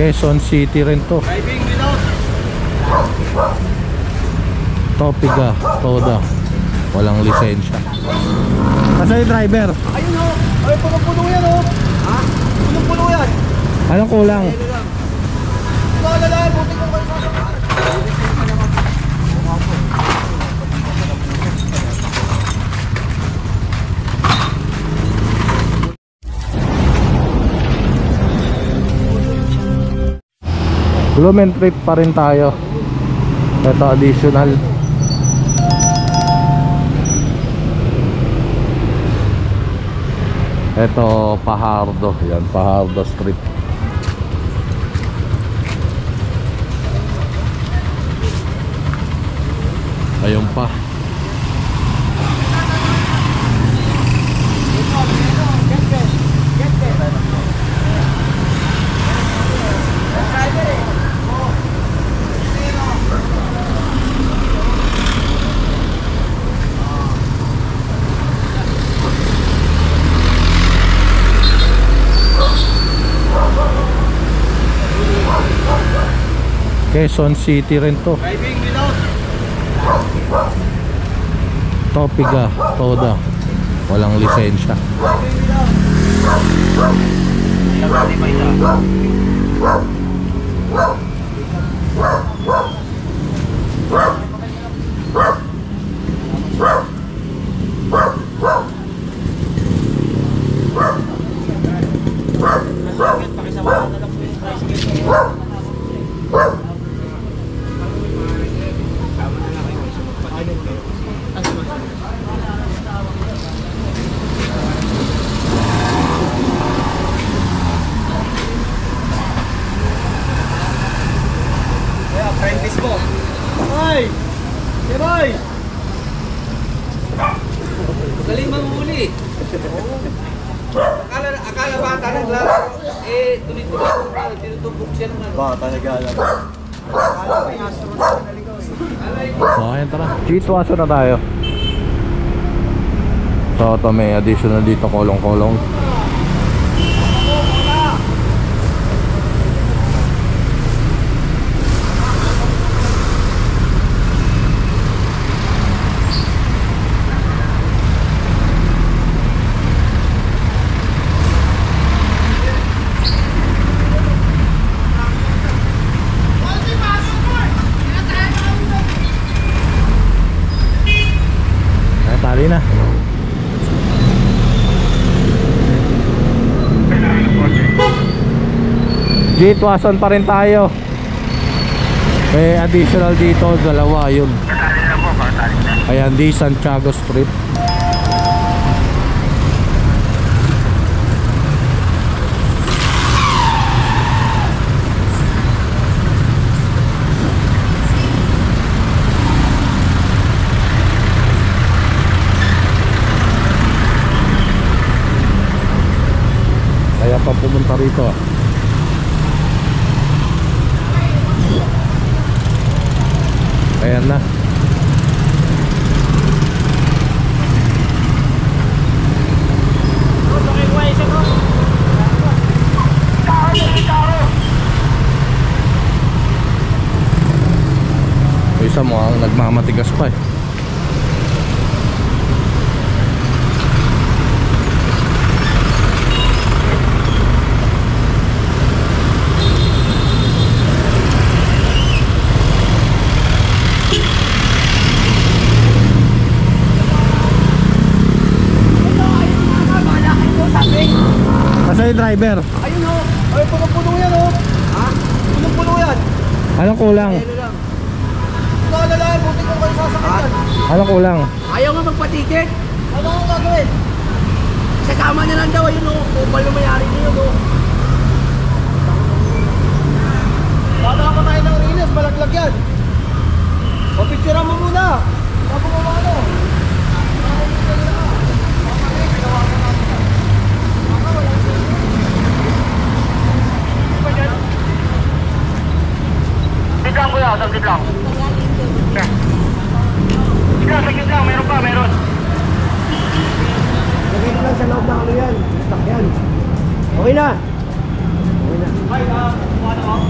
Quezon City rin to. Driving without Topiga, Toda. Walang lisensya. Asa yung driver? ayun o. Ay, punong-puno yan o. Ha? Punong-puno yan. Anong kulang? Naalala, buti ko kayo sasakyan. Lumen trip pa rin tayo. Ito additional. Ito Fajardo. Yan, Fajardo Street. Ayun pa. Quezon City rin to. Driving without Topiga, Toda. Walang lisensya. apprentice mo. Ay! Boy! Galing manghuli. Akala bata naglalaro. Eh, tuloy-tuloy tinutubok siya ng ano. Bata naglalaro. Akala may astronaut na naligaw. Okay, tara. Chitwaso na tayo. So, ito may additional dito, kolong-kolong. Tali na. Jitwason pa rin tayo. May additional dito, dalawa yun. Ayan, di Santiago Street. Kaya pa pumunta rito. Ayan na. Isa mo ang nagmamatigas pa eh. Asa yung driver? Ayun o. Ay, punong-puno yan o. Ha? Punong-puno yan. Anong kulang? Naalala, buti ko kayo sasakyan. Anong kulang? Ayaw nga magpatikit. Ano ang gagawin? Sa kama na lang daw, ayun o. Kupal na mayari niyo o. Baka ka tayo ng rinas, malaglag yan. Papicturean mo muna. Bago mo ano. Saglit lang kuya, saglit lang. Saglit lang, meron pa, meron. Lagay ko lang sa loob ng ano yan. Stock yan. Okay na. Okay na. Ay, kuha na ako.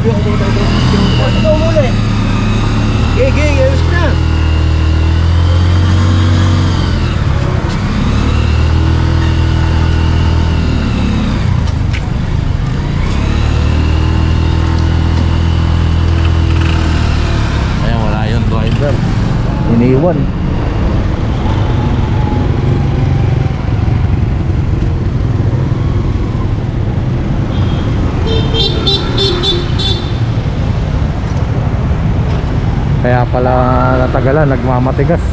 Ito muli. Gigi, ayos na. Ayan, wala yung driver. Iniwan. Kaya pala natagalan, nagmamatigas.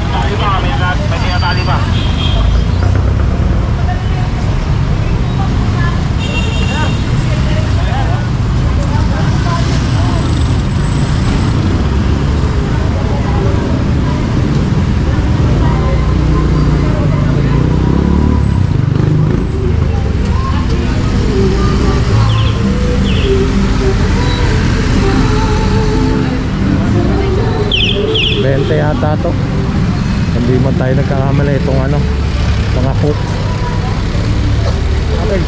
Tali ba? May tinatali ba? Yata to. Hindi man tayo nagkakamali itong ano, mga hook. Okay.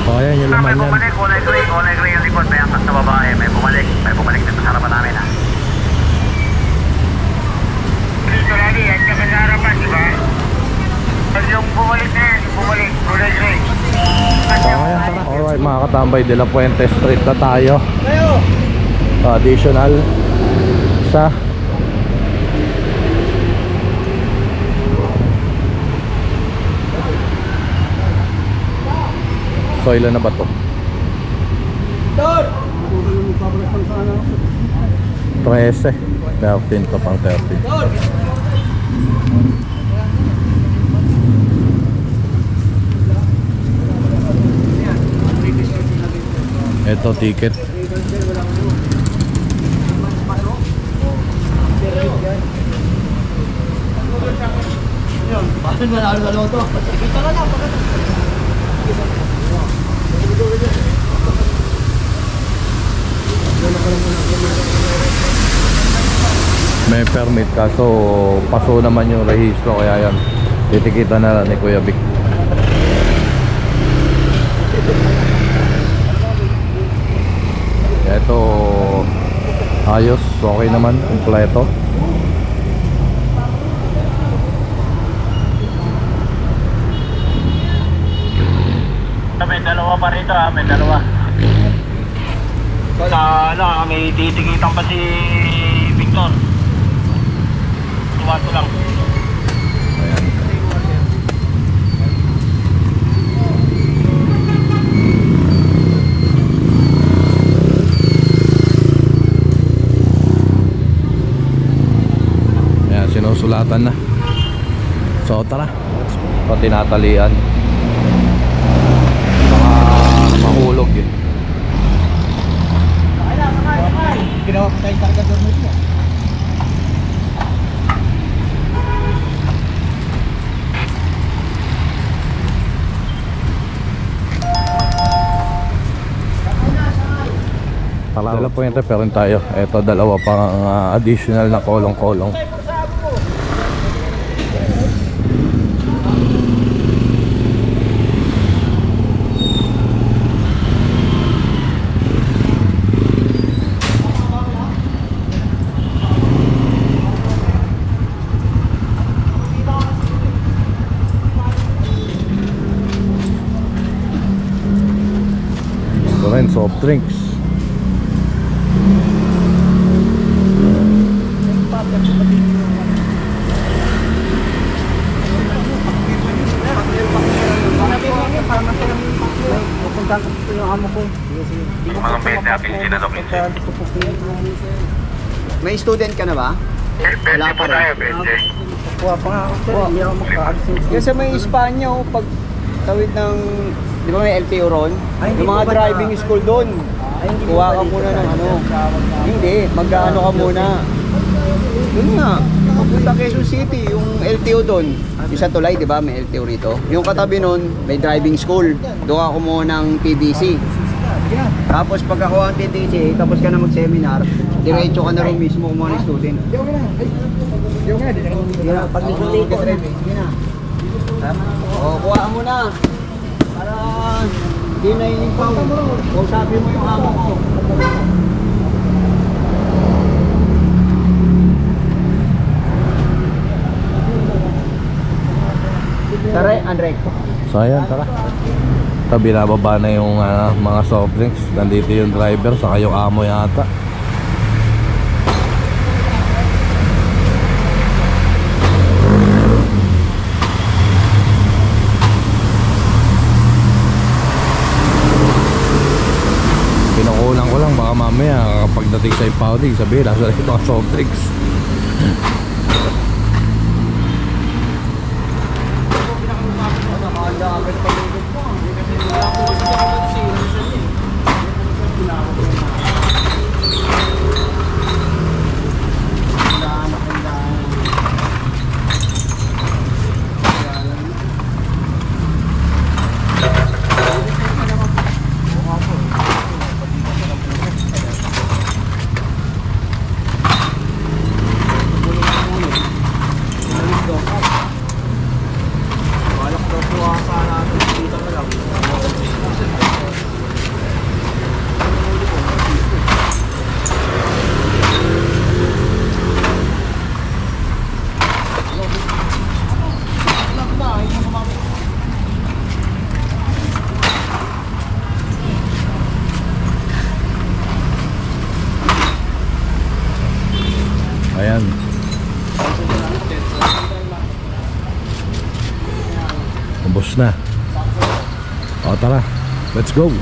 O ayan yung laman yan. Kulay gray yung likod. May angkas na babae. May bumalik dito sa harapan namin ha. Dito lagi, yan ka sa harapan, di ba? Yung bumalik na yan, kulay gray. So ayan, tara. Alright mga katambay, De La Puente Street na tayo. Kayo. Additional sa so ilan na ba to? Doon. 13 13 to pang 30. Doon. Ito ticket. Bakit manalo na loto? Kita ka na. May permit kaso paso naman yung rehistro, kaya yan titikita na lang ni Kuya Vic. Ito ayos, okay naman, kompleto. May dalawa pa rito ha, may dalawa. May titikitan pa si Victor. Tumato lang. Ayan. Ayan, sinusulatan na. So tara, pati natalian. Mahulog eh. Ginawa ko tayong kargador mo dito. Dala Puente pa rin tayo. Ito dalawa pang additional na kolong-kolong. Ito rin, soft drinks. Mga pwede apil sinanok. May student ka na ba? Wala pa tayo, pwede. Kuha pa nga ako sir, hindi ako magka-access. Kasi may Espanya pag tawid ng, di ba may LTO ron? Yung mga driving school doon. Kuha ka muna ng ano. Hindi, mag-ano ka muna. Doon nga, papunta Quezon City, yung LTO doon. Yung sa Tulay, di ba, may LTO rito. Yung katabi nun, may driving school. Doon ka kumuha ng PBC. Tapos pag ako ang TTC, tapos ka na mag-seminar, diretso ka na rin mismo kumuha ng student. Sige na, pag dito rin. Sige na. O, kuha mo na. Para hindi na inipaw. Kausapin mo yung amo ko. Tara, Andre. So ayan, tara. Ito, binababa na yung mga soft drinks. Nandito yung driver, saka yung amo yata. Pinukulang ko lang, baka mamaya kapag dating sa impounding, sabihin, nasa rin mga soft drinks. Ayan. Ubos na. O tara, let's go.